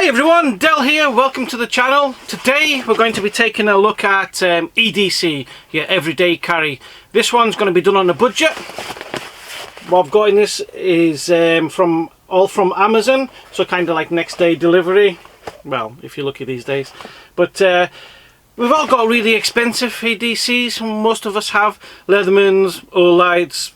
Hey everyone, Del here, welcome to the channel. Today we're going to be taking a look at EDC, your everyday carry. This one's going to be done on a budget. What I've got in this is all from Amazon, so kind of like next day delivery. Well, if you're lucky these days. But we've all got really expensive EDCs, most of us have. Leathermans, Olites,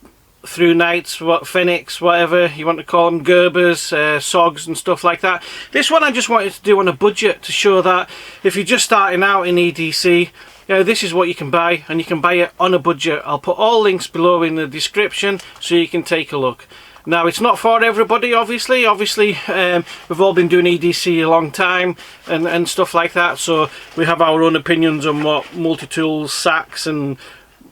Through Nights, Phoenix, whatever you want to call them, Gerbers, Sogs and stuff like that. This one I just wanted to do on a budget to show that if you're just starting out in EDC, this is what you can buy, and you can buy it on a budget. I'll put all links below in the description so you can take a look. Now, it's not for everybody, obviously. We've all been doing EDC a long time and stuff like that, so we have our own opinions on what multi-tools, sacks and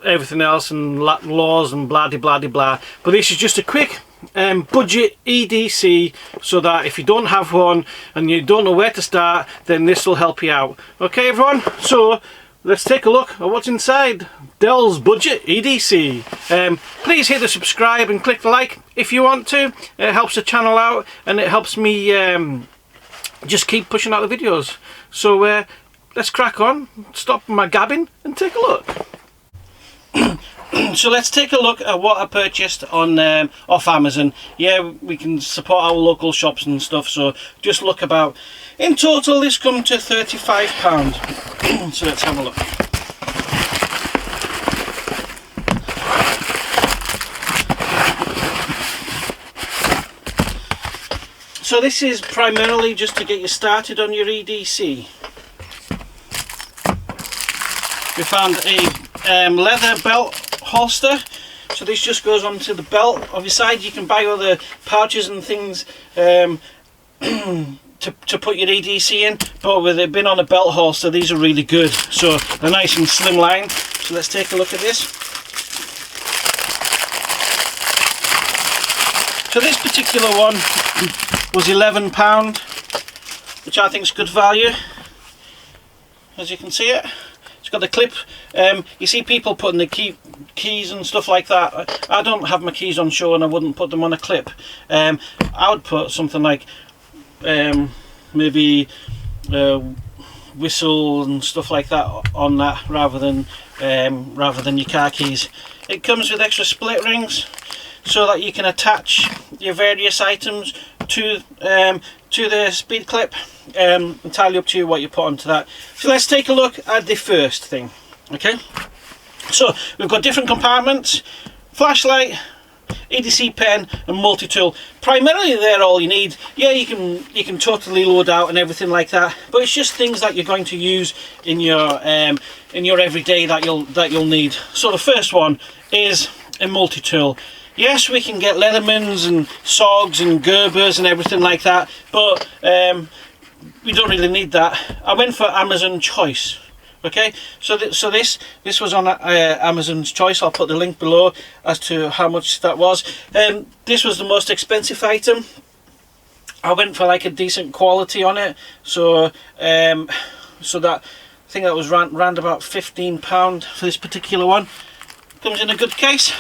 everything else and laws and blah de blah de blah. But this is just a quick budget EDC, so that if you don't have one and you don't know where to start, then this will help you out. Okay everyone, so let's take a look at what's inside Del's budget EDC. Please hit the subscribe and click the like if you want to. It helps the channel out and it helps me just keep pushing out the videos. So let's crack on, stop my gabbing and take a look. So let's take a look at what I purchased on off Amazon. Yeah, we can support our local shops and stuff, so just look about. In total this come to £35. So let's have a look. So this is primarily just to get you started on your EDC. We found a leather belt holster, so this just goes onto the belt of your side. You can buy other pouches and things to put your EDC in, but with it being on a belt holster, these are really good. So they're nice and slimline. So let's take a look at this. So this particular one was £11, which I think is good value. As you can see it. It's got the clip. You see people putting the keys and stuff like that. I don't have my keys on show and I wouldn't put them on a clip. I would put something like maybe whistle and stuff like that on that rather than your car keys. It comes with extra split rings so that you can attach your various items to the speed clip. Entirely up to you what you put onto that. So let's take a look at the first thing. Okay, so we've got different compartments: flashlight, EDC pen and multi-tool. Primarily they're all you need. Yeah, you can totally load out and everything like that, but it's just things that you're going to use in your everyday that you'll need. So the first one is a multi-tool. Yes, we can get Leathermans and Sogs and Gerbers and everything like that, but we don't really need that. I went for Amazon Choice. Okay, so this was on Amazon's Choice. I'll put the link below as to how much that was. This was the most expensive item. I went for like a decent quality on it, so that I think that was round about £15 for this particular one. Comes in a good case.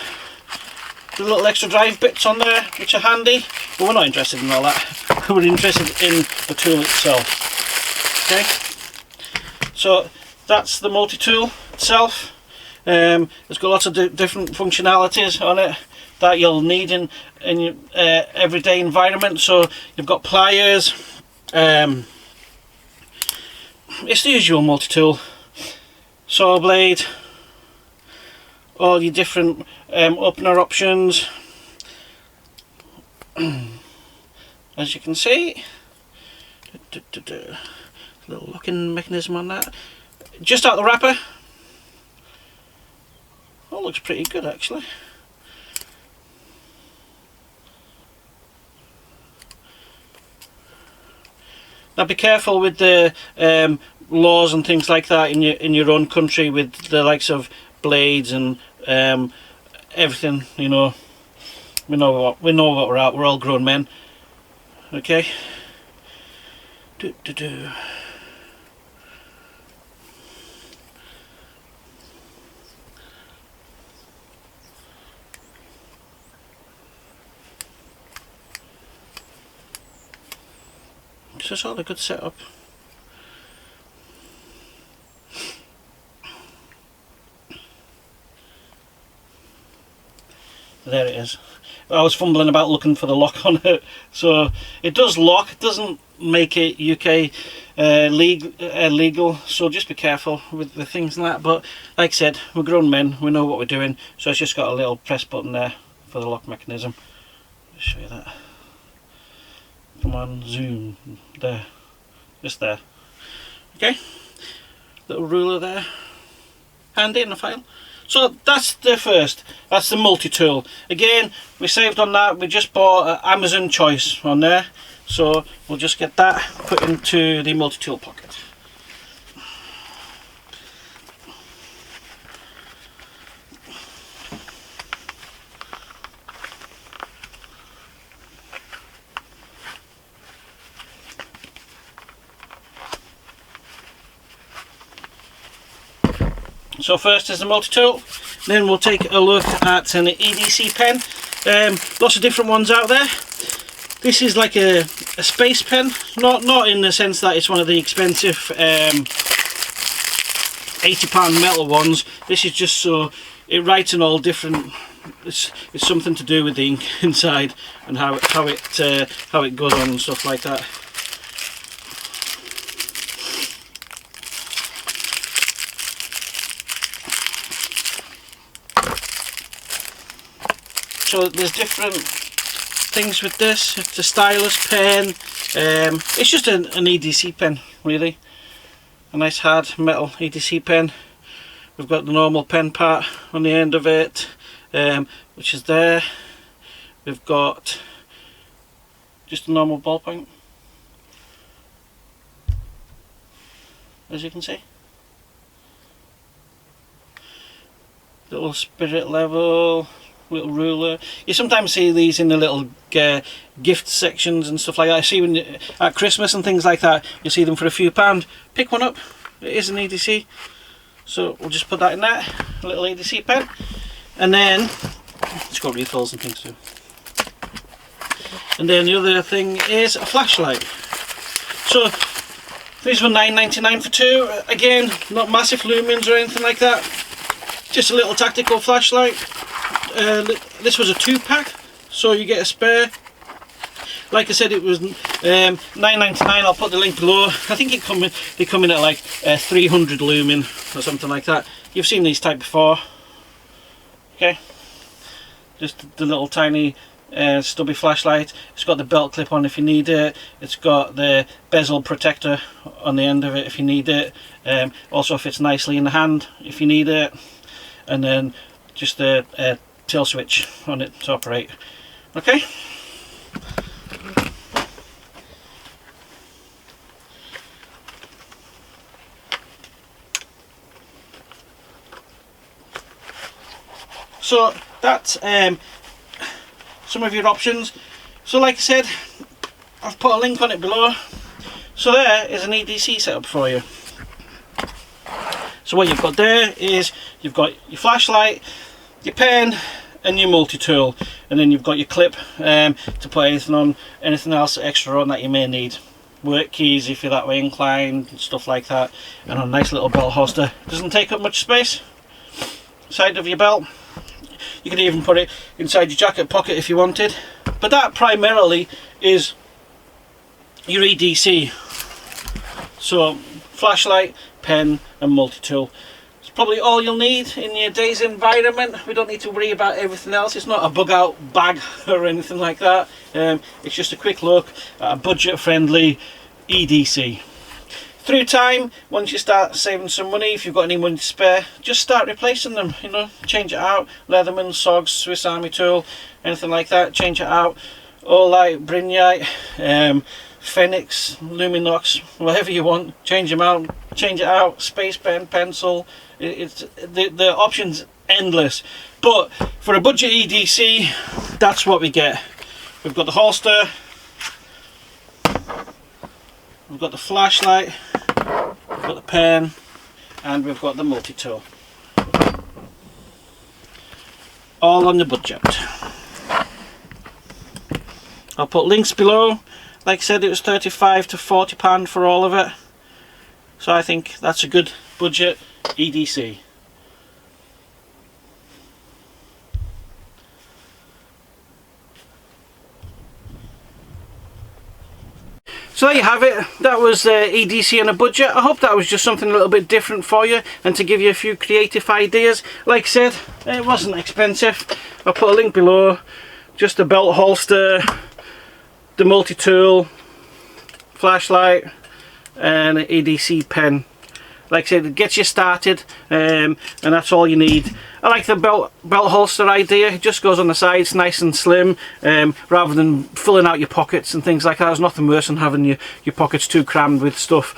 The little extra drive bits on there, which are handy, but we're not interested in all that. We're interested in the tool itself. Okay, so that's the multi-tool itself. It's got lots of different functionalities on it that you'll need in your everyday environment. So you've got pliers. It's the usual multi-tool. Saw blade. All your different opener options. As you can see, little locking mechanism on that. Just out the wrapper. Oh, looks pretty good actually. Now be careful with the laws and things like that in your own country with the likes of blades and everything. You know, we know what we're at. We're all grown men. Okay. So it's all a good setup. There it is. I was fumbling about looking for the lock on it. So it does lock. It doesn't make it UK legal. So just be careful with the things like that. But like I said, we're grown men. We know what we're doing. So it's just got a little press button there for the lock mechanism. I'll show you that. Come on, zoom. There. Just there. Okay. Little ruler there. Handy in the file. So that's the first, that's the multi-tool. Again, we saved on that, we just bought an Amazon choice on there. So we'll just get that put into the multi-tool pocket. So first is the multi-tool, then we'll take a look at an EDC pen. Lots of different ones out there. This is like a space pen, not in the sense that it's one of the expensive £80 metal ones. This is just so it writes in all different. It's something to do with the ink inside and how it goes on and stuff like that. So there's different things with this. It's a stylus pen. It's just an EDC pen, really. A nice hard metal EDC pen. We've got the normal pen part on the end of it, which is there. We've got just a normal ballpoint, as you can see. Little spirit level. Little ruler. You sometimes see these in the little gift sections and stuff like that. I see when at Christmas and things like that, you see them for a few pound. Pick one up. It is an EDC, so we'll just put that in there. A little EDC pen, and then it's got refills and things too. And then the other thing is a flashlight. So these were £9.99 for two. Again, not massive lumens or anything like that. Just a little tactical flashlight. This was a 2-pack, so you get a spare. Like I said, it was £9.99. I'll put the link below. I think they come in at like 300 lumen or something like that. You've seen these type before. Okay, just the little tiny stubby flashlight. It's got the belt clip on if you need it. It's got the bezel protector on the end of it if you need it. Also fits nicely in the hand if you need it. And then just the tail switch on it to operate. Okay. So that's some of your options. So like I said, I've put a link on it below. So there is an EDC setup for you. So what you've got there is you've got your flashlight, your pen and your multi-tool, and then you've got your clip to put anything else extra on that you may need. Work keys if you're that way inclined and stuff like that, and a nice little belt holster. Doesn't take up much space. Side of your belt. You could even put it inside your jacket pocket if you wanted, but that primarily is your EDC. So flashlight, pen and multi-tool. It's probably all you'll need in your day's environment. We don't need to worry about everything else. It's not a bug out bag or anything like that. It's just a quick look at a budget friendly EDC. Through time, once you start saving some money, if you've got any money to spare, just start replacing them, you know, change it out. Leatherman, Sogs, Swiss Army tool, anything like that, change it out. Olight, Brignite, Phoenix, Luminox, whatever you want, change them out, change it out. Space pen, pencil, the options endless. But for a budget EDC, that's what we get. We've got the holster, we've got the flashlight, we've got the pen, and we've got the multi-tool. All on the budget. I'll put links below. Like I said, it was £35 to £40 for all of it, so I think that's a good budget EDC. So there you have it. That was EDC on a budget. I hope that was just something a little bit different for you and to give you a few creative ideas. Like I said, it wasn't expensive. I'll put a link below. Just a belt holster, the multi-tool, flashlight and an EDC pen. Like I said, it gets you started, and that's all you need. I like the belt holster idea. It just goes on the sides, nice and slim, rather than filling out your pockets and things like that. There's nothing worse than having your pockets too crammed with stuff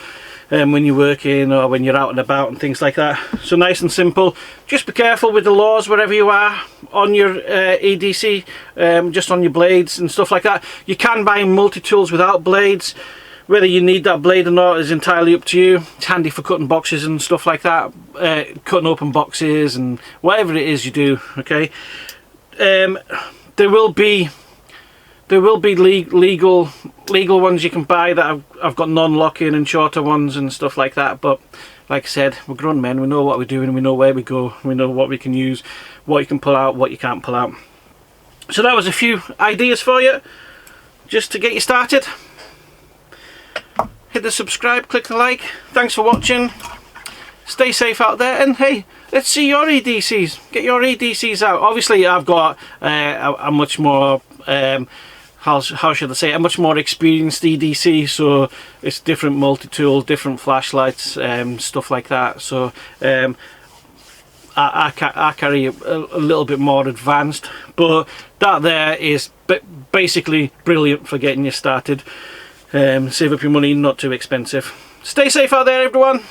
when you're working or when you're out and about and things like that. So nice and simple. Just be careful with the laws wherever you are on your EDC, just on your blades and stuff like that. You can buy multi-tools without blades. Whether you need that blade or not is entirely up to you. It's handy for cutting boxes and stuff like that, cutting open boxes and whatever it is you do. Okay, there will be legal ones you can buy that I've got non-locking and shorter ones and stuff like that. But like I said, we're grown men. We know what we're doing. We know where we go. We know what we can use, what you can pull out, what you can't pull out. So that was a few ideas for you, just to get you started. Hit the subscribe, click the like. Thanks for watching. Stay safe out there, and hey, let's see your EDCs. Get your EDCs out. Obviously I've got a much more how should I say, a much more experienced EDC, so it's different multi-tools, different flashlights, stuff like that. So I carry a little bit more advanced, but that there is basically brilliant for getting you started. Save up your money, not too expensive. Stay safe out there, everyone.